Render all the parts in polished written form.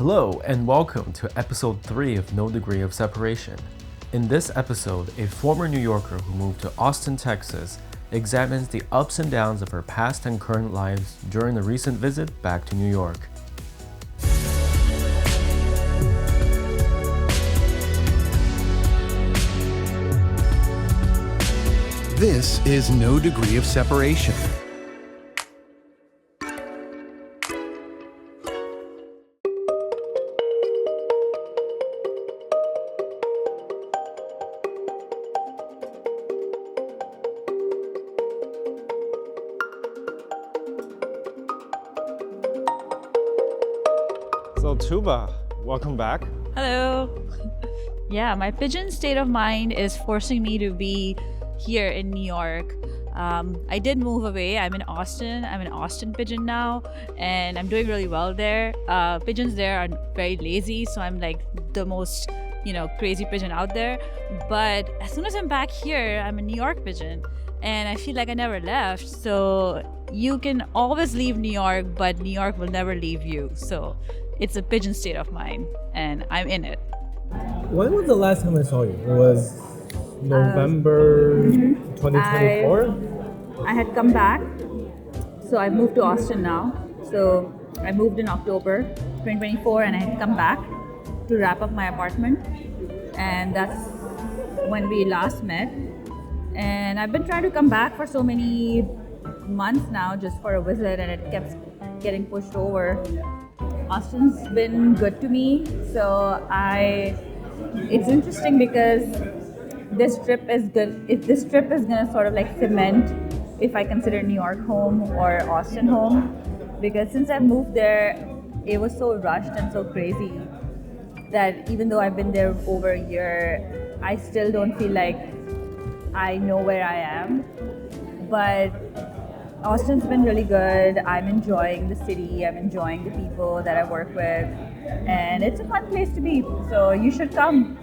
Hello and welcome to episode 3 of No Degree of Separation. In this episode, a former New Yorker who moved to Austin, Texas, examines the ups and downs of her past and current lives during the recent visit back to New York. This is No Degree of Separation. So Tooba, welcome back. Hello. Yeah, my pigeon state of mind is forcing me to be here in New York. I did move away. I'm in Austin. I'm an Austin pigeon now, and I'm doing really well there. Pigeons there are very lazy, so I'm like the most, crazy pigeon out there. But as soon as I'm back here, I'm a New York pigeon, and I feel like I never left. So you can always leave New York, but New York will never leave you. So it's a pigeon state of mind, and I'm in it. When was the last time I saw you? It was November 2024? I had come back, so I moved to Austin now. So I moved in October 2024, and I had come back to wrap up my apartment, and that's when we last met. And I've been trying to come back for so many months now just for a visit, and it kept getting pushed over. Austin's been good to me, so it's interesting because this trip is good. If this trip is gonna sort of like cement if I consider New York home or Austin home, because since I moved there, it was so rushed and so crazy that even though I've been there over a year, I still don't feel like I know where I am. But Austin's been really good. I'm enjoying the city. I'm enjoying the people that I work with, and it's a fun place to be. So you should come.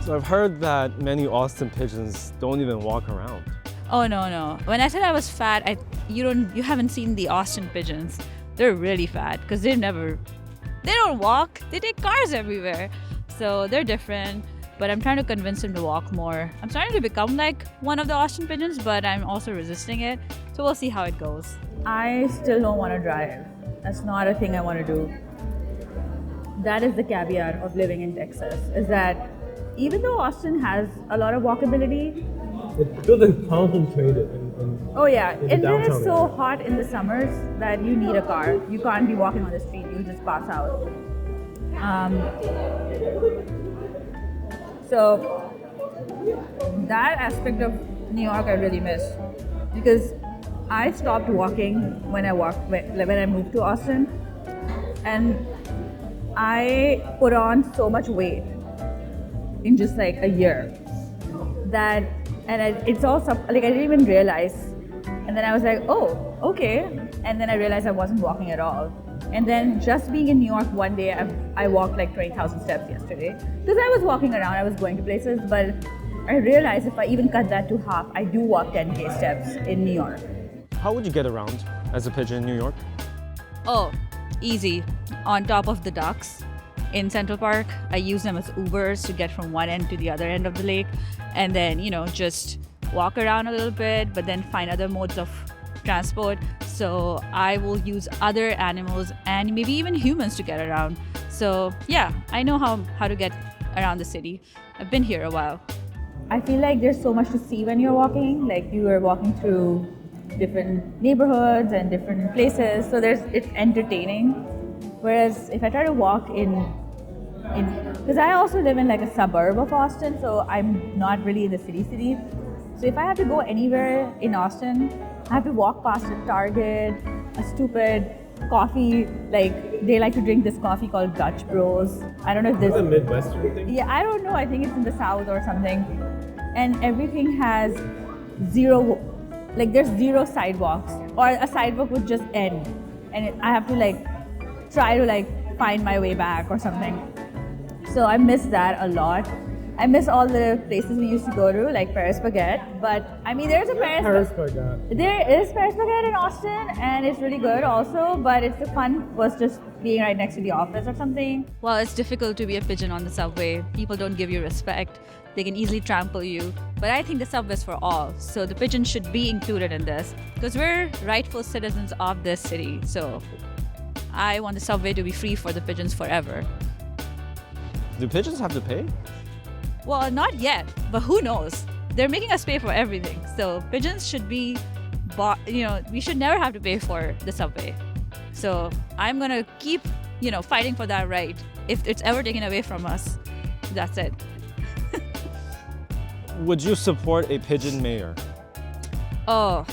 So I've heard that many Austin pigeons don't even walk around. Oh no. When I said I was fat, you haven't seen the Austin pigeons. They're really fat because they don't walk. They take cars everywhere. So they're different. But I'm trying to convince him to walk more. I'm starting to become like one of the Austin pigeons, but I'm also resisting it. So we'll see how it goes. I still don't want to drive. That's not a thing I want to do. That is the caveat of living in Texas, is that even though Austin has a lot of walkability, it feels like concentrated in oh yeah, in the and then it's downtown so area. hot in the summers that you need a car. You can't be walking on the street, you just pass out. So that aspect of New York I really miss, because I stopped walking when I moved to Austin, and I put on so much weight in just like a year that, it's all I didn't even realize, and then I was like, oh, okay, and then I realized I wasn't walking at all. And then just being in New York one day, I walked like 20,000 steps yesterday. Because I was walking around, I was going to places, but I realized if I even cut that to half, I do walk 10K steps in New York. How would you get around as a pigeon in New York? Oh, easy. On top of the ducks in Central Park, I use them as Ubers to get from one end to the other end of the lake. And then, just walk around a little bit, but then find other modes of transport. So I will use other animals and maybe even humans to get around. So yeah, I know how to get around the city. I've been here a while. I feel like there's so much to see when you're walking. Like you are walking through different neighborhoods and different places. So it's entertaining. Whereas if I try to walk because I also live in like a suburb of Austin, so I'm not really in the city. So if I have to go anywhere in Austin, I have to walk past a Target, a stupid coffee, like they like to drink this coffee called Dutch Bros. I don't know if this... Is it a Midwestern thing? Yeah, I don't know. I think it's in the South or something. And everything has zero, there's zero sidewalks, or a sidewalk would just end. And I have to try to find my way back or something. So I miss that a lot. I miss all the places we used to go to, like Paris Baguette. But I mean, there's a Paris Baguette. There is Paris Baguette in Austin, and it's really good also. But it's the fun was just being right next to the office or something. Well, it's difficult to be a pigeon on the subway. People don't give you respect. They can easily trample you. But I think the subway is for all. So the pigeons should be included in this because we're rightful citizens of this city. So I want the subway to be free for the pigeons forever. Do pigeons have to pay? Well, not yet, but who knows? They're making us pay for everything. So pigeons should be, we should never have to pay for the subway. So I'm gonna keep, fighting for that right. If it's ever taken away from us, that's it. Would you support a pigeon mayor? Oh,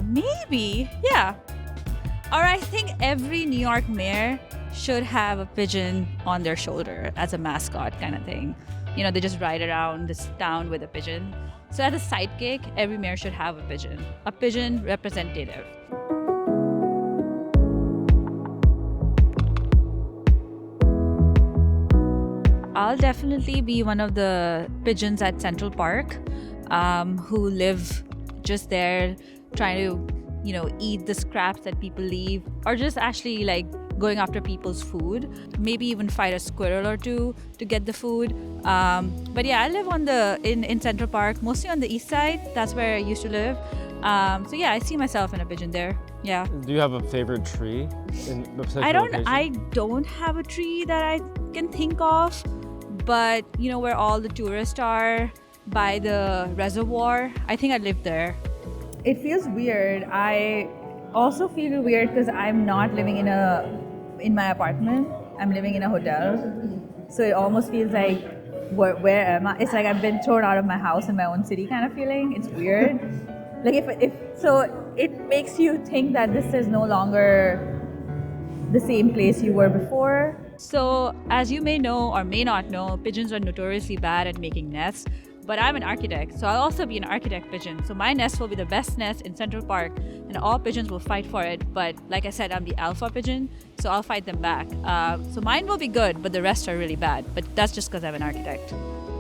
maybe, yeah. Or I think every New York mayor should have a pigeon on their shoulder as a mascot kind of thing. They just ride around this town with a pigeon. So as a sidekick, every mayor should have a pigeon representative. I'll definitely be one of the pigeons at Central Park who live just there trying to, eat the scraps that people leave or just actually going after people's food. Maybe even fight a squirrel or two to get the food. But yeah, I live in Central Park, mostly on the east side. That's where I used to live. So yeah, I see myself in a pigeon there. Yeah. Do you have a favorite tree in a particular location? I don't have a tree that I can think of, but where all the tourists are by the reservoir, I think I live there. It feels weird. I also feel weird because I'm not living in my apartment. I'm living in a hotel. So it almost feels like, where am I? It's like I've been thrown out of my house in my own city kind of feeling. It's weird. So it makes you think that this is no longer the same place you were before. So as you may know or may not know, pigeons are notoriously bad at making nests. But I'm an architect, so I'll also be an architect pigeon. So my nest will be the best nest in Central Park, and all pigeons will fight for it. But like I said, I'm the alpha pigeon, so I'll fight them back. So mine will be good, but the rest are really bad. But that's just because I'm an architect.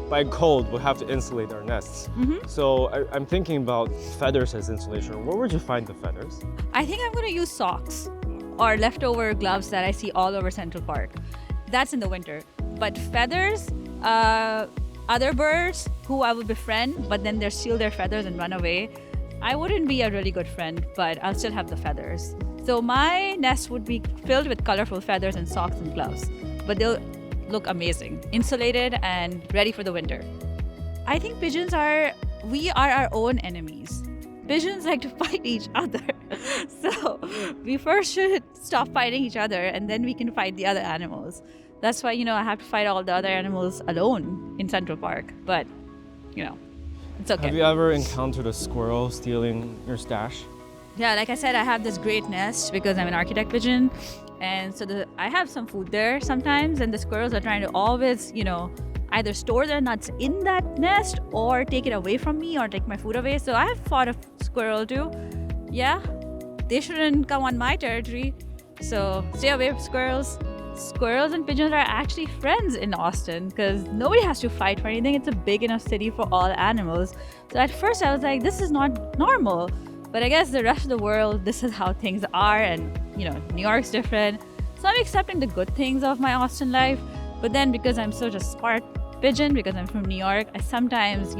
By code, we'll have to insulate our nests. Mm-hmm. So I'm thinking about feathers as insulation. Where would you find the feathers? I think I'm going to use socks or leftover gloves that I see all over Central Park. That's in the winter. But feathers, other birds who I will befriend, but then they steal their feathers and run away. I wouldn't be a really good friend, but I'll still have the feathers. So my nest would be filled with colorful feathers and socks and gloves, but they'll look amazing, insulated and ready for the winter. I think we are our own enemies. Pigeons like to fight each other. So we first should stop fighting each other and then we can fight the other animals. That's why, I have to fight all the other animals alone in Central Park. But, it's okay. Have you ever encountered a squirrel stealing your stash? Yeah, like I said, I have this great nest because I'm an architect pigeon. And so I have some food there sometimes, and the squirrels are trying to always, either store their nuts in that nest or take it away from me or take my food away. So I have fought a squirrel too. Yeah, they shouldn't come on my territory. So stay away from squirrels. Squirrels and pigeons are actually friends in Austin because nobody has to fight for anything. It's a big enough city for all animals. So at first I was like, this is not normal. But I guess the rest of the world, this is how things are, and New York's different. So I'm accepting the good things of my Austin life. But then because I'm such a smart pigeon, because I'm from New York, I sometimes,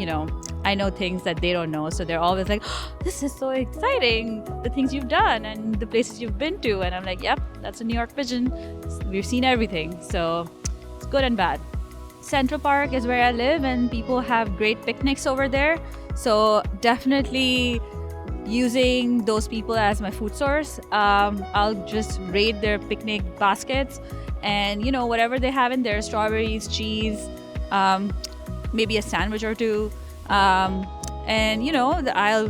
I know things that they don't know. So they're always like, oh, this is so exciting, the things you've done and the places you've been to. And I'm like, yep, that's a New York pigeon. We've seen everything. So it's good and bad. Central Park is where I live and people have great picnics over there. So definitely using those people as my food source. I'll just raid their picnic baskets and, whatever they have in there, strawberries, cheese, maybe a sandwich or two. And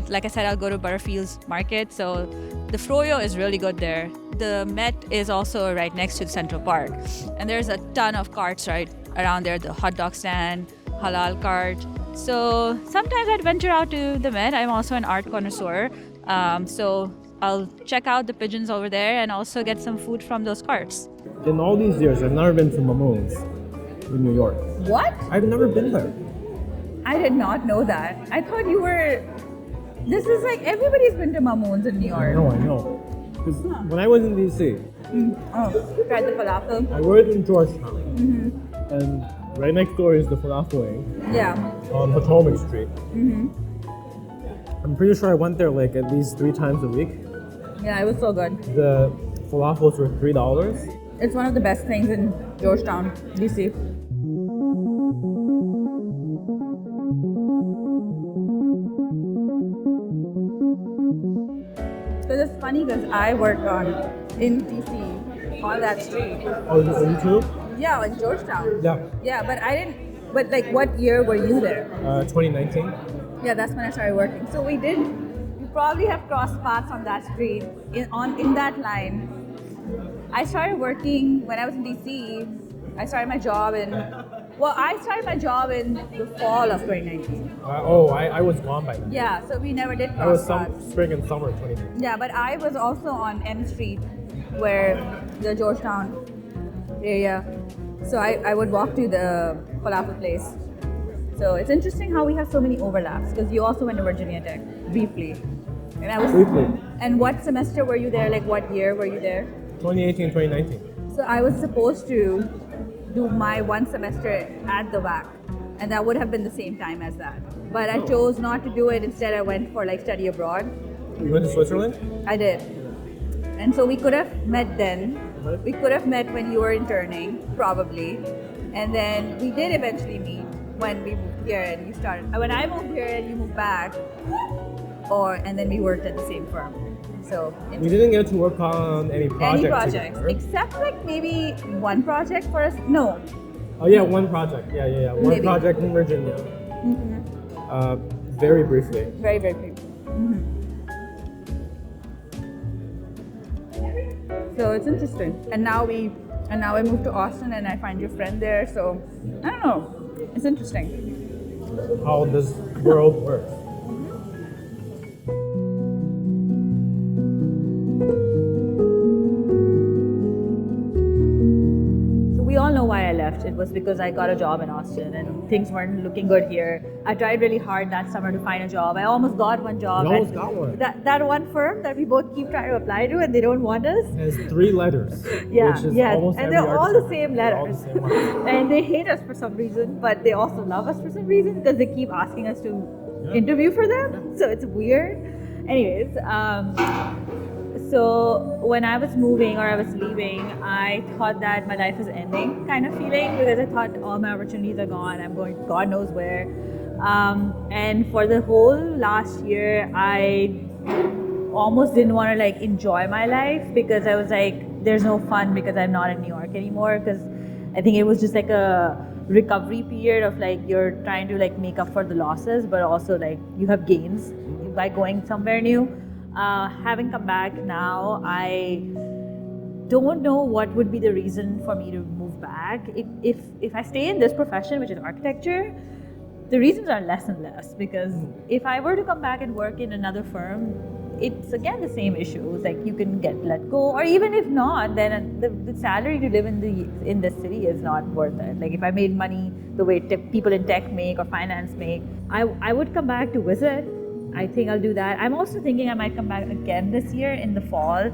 like I said, I'll go to Butterfield's market. So the froyo is really good there. The Met is also right next to Central Park. And there's a ton of carts right around there, the hot dog stand, halal cart. So sometimes I'd venture out to the Met. I'm also an art connoisseur. So I'll check out the pigeons over there and also get some food from those carts. In all these years, I've never been to Mamoon's. in New York. What? I've never been there. I did not know that. I thought you were. This is like everybody's been to Mamoon's in New York. I know. Because when I was in DC, Oh, tried the falafel. I worked in Georgetown. And right next door is the falafel wing Yeah. on Potomac Street. I'm pretty sure I went there like at least 3 times a week. Yeah, it was so good. The falafels were $3. It's one of the best things in Georgetown, DC. Because it's funny because I worked in DC on that street. Oh, you too? Yeah, in Georgetown. Yeah. Yeah, but I didn't. But like, what year were you there? 2019. Yeah, that's when I started working. So we probably have crossed paths on that street in that line. I started working when I was in DC. I started my job in the fall of 2019. I was gone by then. Yeah, so we never did That was cross paths. spring and summer 2019. Yeah, but I was also on M Street, where the Georgetown area. So I would walk to the falafel place. So it's interesting how we have so many overlaps, because you also went to Virginia Tech briefly. Briefly. And what semester were you there? Like, what year were you there? 2018, 2019. So I was supposed to do my one semester at the WAC, and that would have been the same time as that. But I chose not to do it. Instead, I went for like study abroad. You went to Switzerland? I did. And so we could have met then. We could have met when you were interning, probably. And then we did eventually meet when we moved here and you started. When I moved here and you moved back, and then we worked at the same firm. So We didn't get to work on any projects together. except like maybe one project for us. No. Oh yeah, one project. Yeah. One Maybe. project in Virginia. Very briefly. Very, very brief. So it's interesting. And now I moved to Austin and I find your friend there. So I don't know. It's interesting. How this world works. We all know why I left. It was because I got a job in Austin and things weren't looking good here. I tried really hard that summer to find a job. I almost got one job. You almost got one. That one firm that we both keep trying to apply to and they don't want us. It has 3 letters. Yeah, which is yeah. almost And every they're all the architect. same They're all the letters. same ones. And they hate us for some reason, but they also love us for some reason because they keep asking us to interview for them. So it's weird. Anyways, so when I was moving or I was leaving, I thought that my life is ending kind of feeling, because I thought all my opportunities are gone. I'm going God knows where. And for the whole last year, I almost didn't want to like enjoy my life, because I was like, there's no fun because I'm not in New York anymore. Because I think it was just like a recovery period of like you're trying to like make up for the losses, but also like you have gains by going somewhere new. Having come back now, I don't know what would be the reason for me to move back. If I stay in this profession, which is architecture, the reasons are less and less, because if I were to come back and work in another firm, it's again the same issues. Like you can get let go, or even if not, then the salary to live in this city is not worth it. Like if I made money the way people in tech make or finance make, I would come back to visit. I think I'll do that. I'm also thinking I might come back again this year in the fall,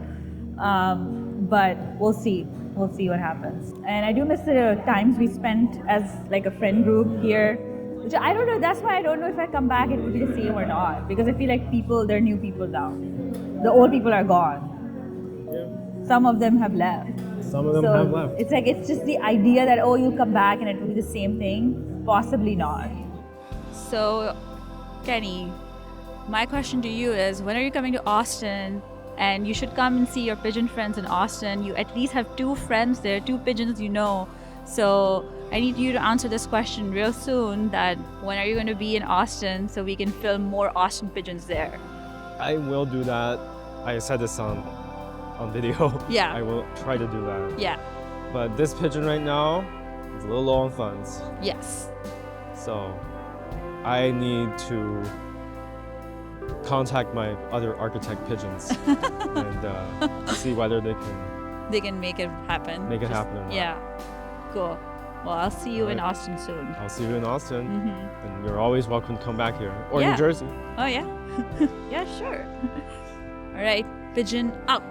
but we'll see. We'll see what happens. And I do miss the times we spent as like a friend group here. Which I don't know, that's why I don't know if I come back it will be the same or not. Because I feel like there are new people now. The old people are gone. Yeah. Some of them have left. Some of them have left. It's just the idea that, oh, you'll come back and it will be the same thing. Possibly not. So, Kenny, my question to you is, when are you coming to Austin? And you should come and see your pigeon friends in Austin. You at least have 2 friends there, 2 pigeons you know. So I need you to answer this question real soon, that when are you going to be in Austin so we can film more Austin pigeons there? I will do that. I said this on video. Yeah. I will try to do that. Yeah. But this pigeon right now is a little low on funds. Yes. So I need to contact my other architect pigeons and see whether they can They can make it happen. make it happen or not. Yeah. Cool. Well, I'll see you in Alright. Austin soon. I'll see you in Austin, Mm-hmm. and you're always welcome to come back here or Yeah. New Jersey. Oh, yeah? Yeah, sure. All right, Pigeon out.